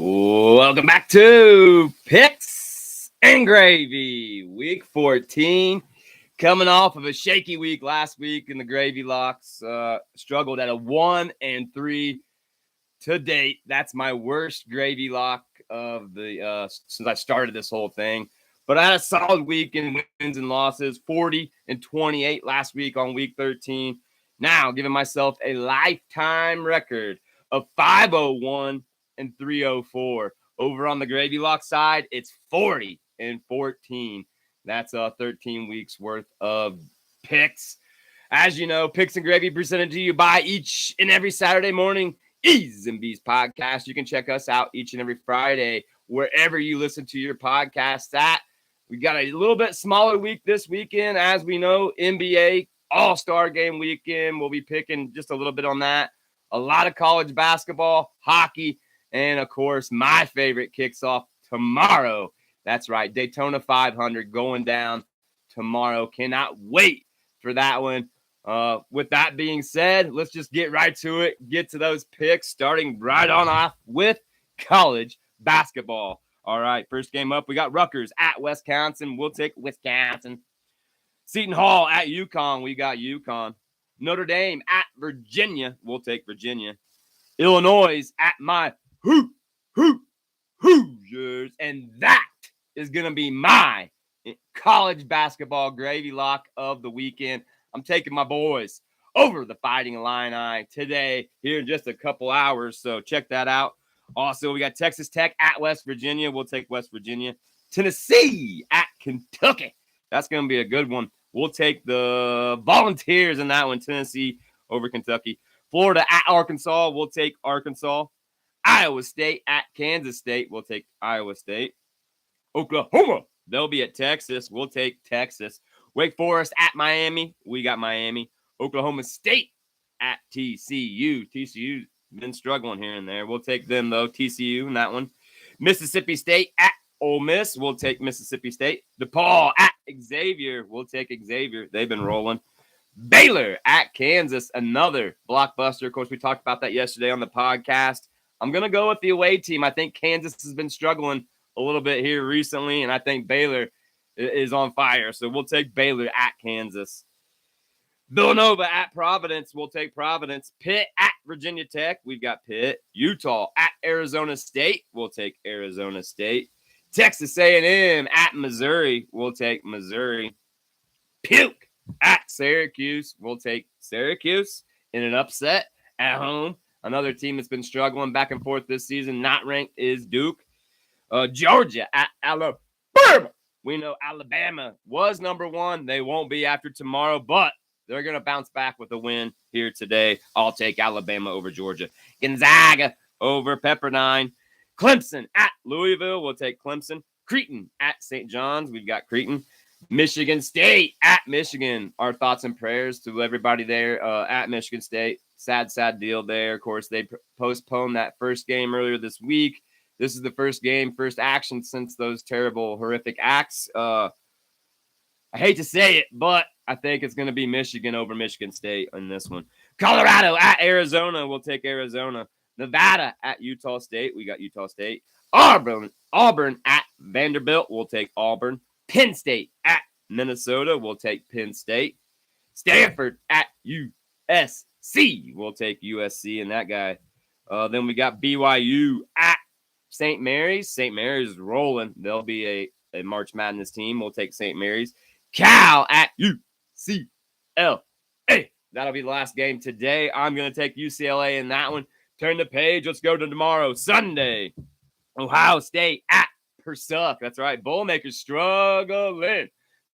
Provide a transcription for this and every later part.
Welcome back to Picks and Gravy, Week 14. Coming off of a shaky week last week, and the Gravy Locks struggled at a 1-3 to date. That's my worst Gravy Lock of the since I started this whole thing. But I had a solid week in wins and losses, 40-28 last week on Week 13. Now giving myself a lifetime record of 501 and 304. Over on the Gravy Lock side, it's 40-14. That's 13 weeks worth of picks. As you know, Picks and Gravy presented to you by each and every Saturday morning E's and B's podcast. You can check us out each and every Friday wherever you listen to your podcasts at. We got a little bit smaller week this weekend. As we know, NBA All-Star Game weekend. We'll be picking just a little bit on that. A lot of college basketball, hockey, and, of course, my favorite kicks off tomorrow. That's right, Daytona 500 going down tomorrow. Cannot wait for that one. With that being said, let's just get right to it. Get to those picks, starting right on off with college basketball. All right, first game up, we got Rutgers at Wisconsin. We'll take Wisconsin. Seton Hall at UConn. We got UConn. Notre Dame at Virginia. We'll take Virginia. Illinois at my Hoosiers. And that is going to be my college basketball Gravy Lock of the weekend. I'm taking my boys over the Fighting Illini today here in just a couple hours. So check that out. Also, we got Texas Tech at West Virginia. We'll take West Virginia. Tennessee at Kentucky. That's going to be a good one. We'll take the Volunteers in that one. Tennessee over Kentucky. Florida at Arkansas. We'll take Arkansas. Iowa State at Kansas State. We'll take Iowa State. Oklahoma. They'll be at Texas. We'll take Texas. Wake Forest at Miami. We got Miami. Oklahoma State at TCU. TCU's been struggling here and there. We'll take them, though. TCU in that one. Mississippi State at Ole Miss. We'll take Mississippi State. DePaul at Xavier. We'll take Xavier. They've been rolling. Baylor at Kansas. Another blockbuster. Of course, we talked about that yesterday on the podcast. I'm going to go with the away team. I think Kansas has been struggling a little bit here recently, and I think Baylor is on fire. So we'll take Baylor at Kansas. Villanova at Providence. We'll take Providence. Pitt at Virginia Tech. We've got Pitt. Utah at Arizona State. We'll take Arizona State. Texas A&M at Missouri. We'll take Missouri. Puke at Syracuse. We'll take Syracuse in an upset at home. Another team that's been struggling back and forth this season, not ranked, is Duke. Georgia at Alabama. We know Alabama was number one. They won't be after tomorrow, but they're going to bounce back with a win here today. I'll take Alabama over Georgia. Gonzaga over Pepperdine. Clemson at Louisville. We'll take Clemson. Creighton at St. John's. We've got Creighton. Michigan State at Michigan. Our thoughts and prayers to everybody there at Michigan State. Sad deal there. Of course, they postponed that first game earlier this week. This is the first game, first action since those terrible, horrific acts. I hate to say it, but I think it's going to be Michigan over Michigan State in this one. Colorado at Arizona. We'll take Arizona. Nevada at Utah State. We got Utah State. Auburn at Vanderbilt. We'll take Auburn. Penn State at Minnesota. We'll take Penn State. Stanford at USC. We'll take USC and that guy. Then we got BYU at St. Mary's. St. Mary's is rolling. They'll be a March Madness team. We'll take St. Mary's. Cal at UCLA. That'll be the last game today. I'm going to take UCLA in that one. Turn the page. Let's go to tomorrow, Sunday. Ohio State at Pursuck. That's right. Boilermakers struggling.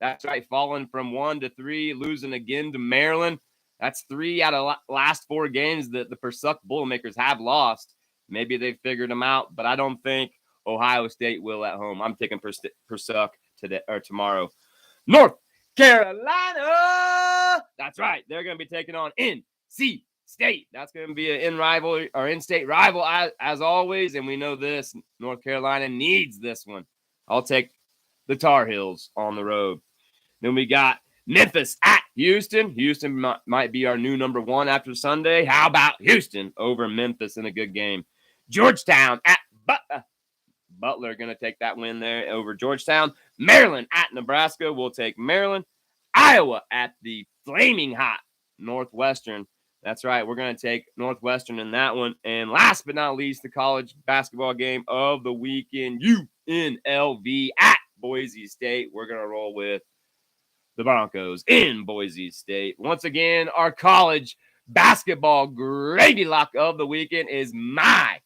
That's right. Falling from 1-3, losing again to Maryland. That's 3 out of last 4 games that the Pursuck Boilermakers have lost. Maybe they've figured them out, but I don't think Ohio State will at home. I'm taking Pursuck today or tomorrow. North Carolina. That's right. They're going to be taking on NC State. That's going to be an in-state rival as always. And we know this. North Carolina needs this one. I'll take the Tar Heels on the road. Then we got Memphis at Houston. Houston might be our new number 1 after Sunday. How about Houston over Memphis in a good game? Georgetown at Butler going to take that win there over Georgetown. Maryland at Nebraska will take Maryland. Iowa at the flaming hot Northwestern. That's right. We're going to take Northwestern in that one. And last but not least, the college basketball game of the weekend, UNLV at Boise State. We're going to roll with the Broncos in Boise State. Once again, our college basketball gravy lock of the weekend is my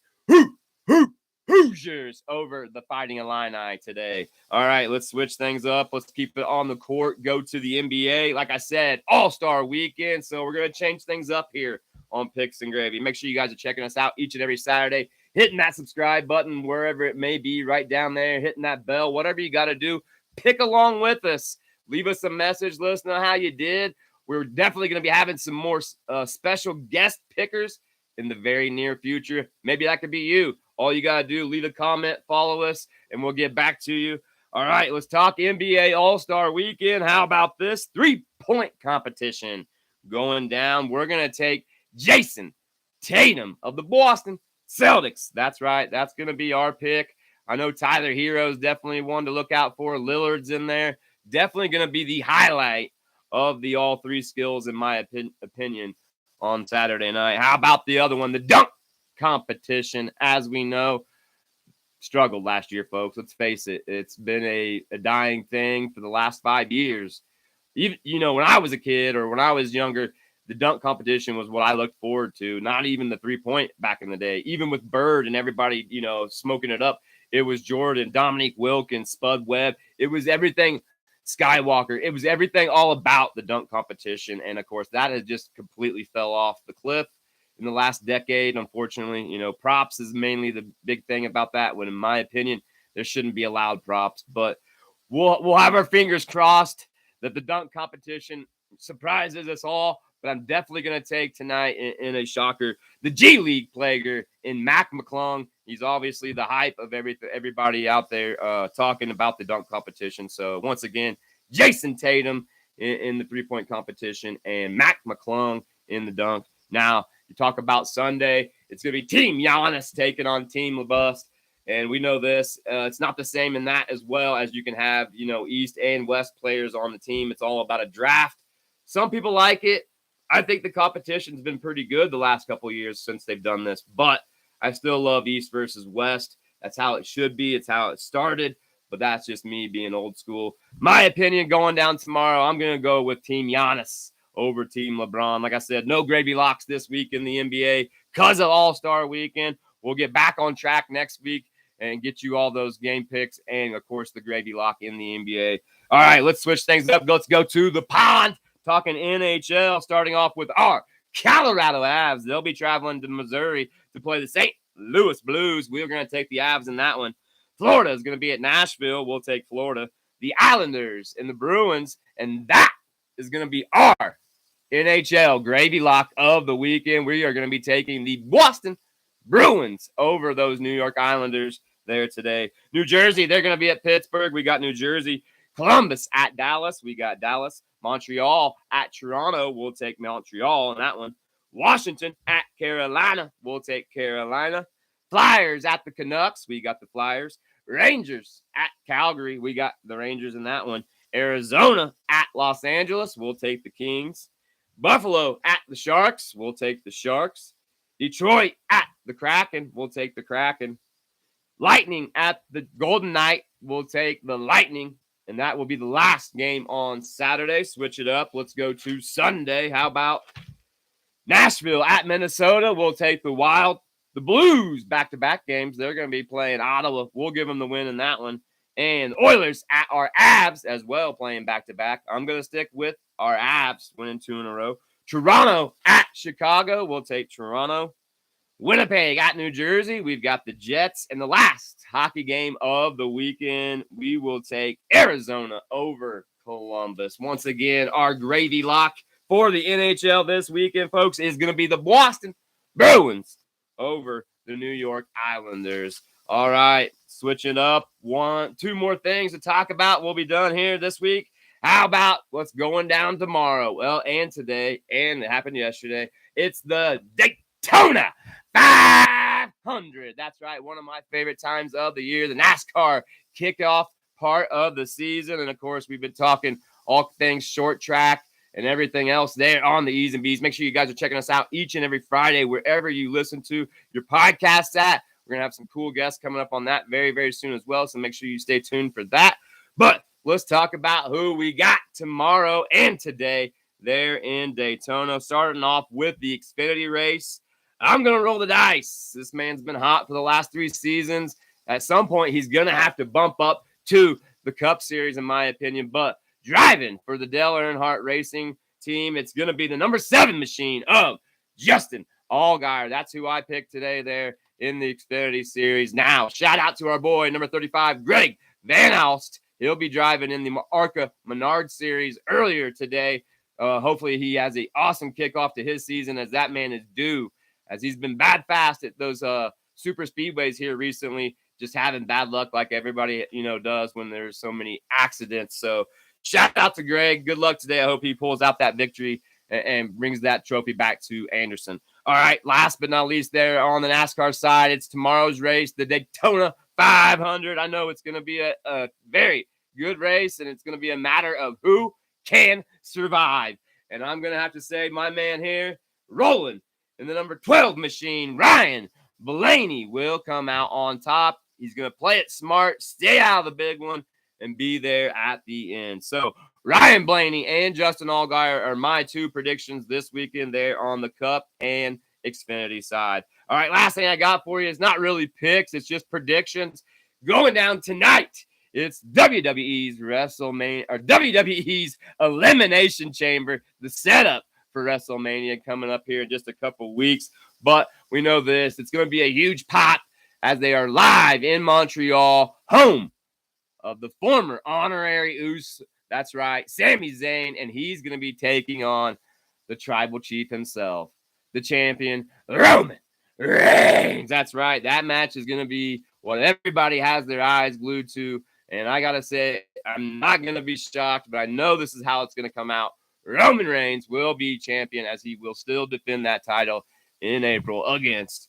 Hoosiers over the Fighting Illini today. All right, let's switch things up. Let's keep it on the court. Go to the NBA. Like I said, All-Star Weekend. So we're going to change things up here on Picks and Gravy. Make sure you guys are checking us out each and every Saturday. Hitting that subscribe button wherever it may be, right down there. Hitting that bell. Whatever you got to do, pick along with us. Leave us a message. Let us know how you did. We're definitely going to be having some more special guest pickers in the very near future. Maybe that could be you. All you got to do, leave a comment, follow us, and we'll get back to you. All right, let's talk NBA All-Star Weekend. How about this? 3-point competition going down. We're going to take Jason Tatum of the Boston Celtics. That's right. That's going to be our pick. I know Tyler Hero's definitely one to look out for. Lillard's in there. Definitely going to be the highlight of the all three skills, in my opinion, on Saturday night. How about the other one, the dunk competition? As we know, struggled last year, folks. Let's face it. It's been a dying thing for the last 5 years. Even, when I was a kid or when I was younger, the dunk competition was what I looked forward to. Not even the 3-point back in the day. Even with Bird and everybody, smoking it up, it was Jordan, Dominique Wilkins, Spud Webb. It was everything. Skywalker. It was everything all about the dunk competition. And, of course, that has just completely fell off the cliff in the last decade, unfortunately. Props is mainly the big thing about that, when, in my opinion, there shouldn't be allowed props. But we'll have our fingers crossed that the dunk competition surprises us all. But I'm definitely going to take tonight in a shocker, the G League player in Mac McClung. He's obviously the hype of everybody out there talking about the dunk competition. So once again, Jason Tatum in the 3-point competition and Mac McClung in the dunk. Now, you talk about Sunday, it's going to be Team Giannis taking on Team LeBust. And we know this. It's not the same in that as well, as you can have, East and West players on the team. It's all about a draft. Some people like it. I think the competition's been pretty good the last couple of years since they've done this, but I still love East versus West. That's how it should be. It's how it started, but that's just me being old school. My opinion going down tomorrow, I'm going to go with Team Giannis over Team LeBron. Like I said, no gravy locks this week in the NBA because of All-Star Weekend. We'll get back on track next week and get you all those game picks and, of course, the gravy lock in the NBA. All right, let's switch things up. Let's go to the pond. Talking NHL, starting off with our Colorado Avs. They'll be traveling to Missouri to play the St. Louis Blues. We're going to take the Avs in that one. Florida is going to be at Nashville. We'll take Florida. The Islanders and the Bruins, and that is going to be our NHL gravy lock of the weekend. We are going to be taking the Boston Bruins over those New York Islanders there today. New Jersey, they're going to be at Pittsburgh. We got New Jersey. Columbus at Dallas. We got Dallas. Montreal at Toronto. We'll take Montreal in that one. Washington at Carolina. We'll take Carolina. Flyers at the Canucks. We got the Flyers. Rangers at Calgary. We got the Rangers in that one. Arizona at Los Angeles. We'll take the Kings. Buffalo at the Sharks. We'll take the Sharks. Detroit at the Kraken. We'll take the Kraken. Lightning at the Golden Knight. We'll take the Lightning. And that will be the last game on Saturday. Switch it up. Let's go to Sunday. How about Nashville at Minnesota? We'll take the Wild. The Blues, back-to-back games. They're going to be playing Ottawa. We'll give them the win in that one. And Oilers at our Avs as well, playing back-to-back. I'm going to stick with our Avs, winning 2 in a row. Toronto at Chicago. We'll take Toronto. Winnipeg at New Jersey. We've got the Jets. And the last hockey game of the weekend, we will take Arizona over Columbus. Once again, our gravy lock for the NHL this weekend, folks, is going to be the Boston Bruins over the New York Islanders. All right, switching up. 2 more things to talk about. We'll be done here this week. How about what's going down tomorrow? Well, and today, and it happened yesterday. It's the Daytona 500 500. That's right. One of my favorite times of the year, the NASCAR kickoff part of the season. And of course, we've been talking all things short track and everything else there on the E's and B's. Make sure you guys are checking us out each and every Friday, wherever you listen to your podcasts at. We're going to have some cool guests coming up on that very, very soon as well. So make sure you stay tuned for that. But let's talk about who we got tomorrow and today there in Daytona. Starting off with the Xfinity race. I'm going to roll the dice. This man's been hot for the last 3 seasons. At some point, he's going to have to bump up to the Cup Series, in my opinion. But driving for the Dale Earnhardt Racing team, it's going to be the number 7 machine of Justin Allgaier. That's who I picked today there in the Xfinity Series. Now, shout out to our boy, number 35, Greg Van Alst. He'll be driving in the ARCA Menard Series earlier today. Hopefully, he has an awesome kickoff to his season, as that man is due, as he's been bad fast at those super speedways here recently, just having bad luck like everybody, does when there's so many accidents. So shout out to Greg. Good luck today. I hope he pulls out that victory and brings that trophy back to Anderson. All right, last but not least there on the NASCAR side, it's tomorrow's race, the Daytona 500. I know it's going to be a very good race, and it's going to be a matter of who can survive. And I'm going to have to say my man here, rolling in the number 12 machine, Ryan Blaney, will come out on top. He's going to play it smart, stay out of the big one, and be there at the end. So Ryan Blaney and Justin Allgaier are my 2 predictions this weekend there on the Cup and Xfinity side. All right, last thing I got for you is not really picks. It's just predictions. Going down tonight, it's WWE's WrestleMania, or WWE's Elimination Chamber, the setup for WrestleMania coming up here in just a couple weeks. But we know this, it's going to be a huge pop as they are live in Montreal, home of the former honorary Uso. That's right, Sami Zayn, and he's going to be taking on the tribal chief himself, the champion, Roman Reigns. That's right, that match is going to be what everybody has their eyes glued to, and I got to say, I'm not going to be shocked, but I know this is how it's going to come out. Roman Reigns will be champion, as he will still defend that title in April against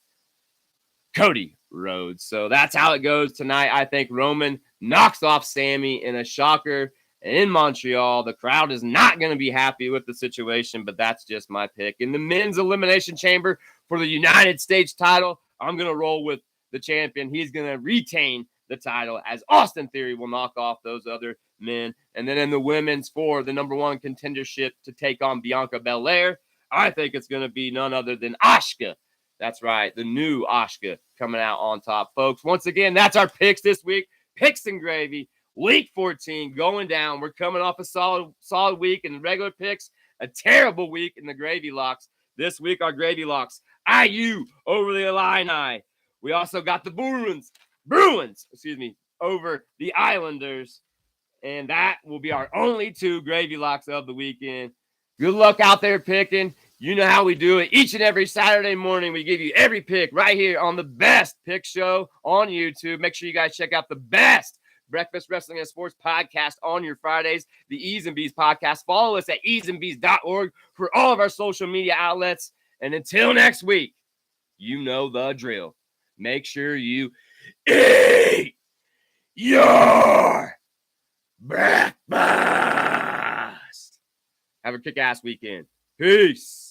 Cody Rhodes. So that's how it goes tonight. I think Roman knocks off Sami in a shocker in Montreal. The crowd is not going to be happy with the situation, but that's just my pick. In the men's elimination chamber for the United States title, I'm going to roll with the champion. He's going to retain the title, as Austin Theory will knock off those other men. And then in the women's for the number 1 contendership to take on Bianca Belair, I think it's going to be none other than Asuka. That's right, the new Asuka coming out on top, folks. Once again, that's our picks this week. Picks and gravy. Week 14 going down. We're coming off a solid week in the regular picks, a terrible week in the gravy locks. This week, our gravy locks, IU over the Illini. We also got the Bruins, over the Islanders. And that will be our only 2 gravy locks of the weekend. Good luck out there picking. You know how we do it. Each and every Saturday morning, we give you every pick right here on the Best Pick Show on YouTube. Make sure you guys check out the best Breakfast Wrestling and Sports podcast on your Fridays, the E's and B's podcast. Follow us at easandb's.org for all of our social media outlets. And until next week, you know the drill. Make sure you eat your breakfast. Have a kick-ass weekend. Peace.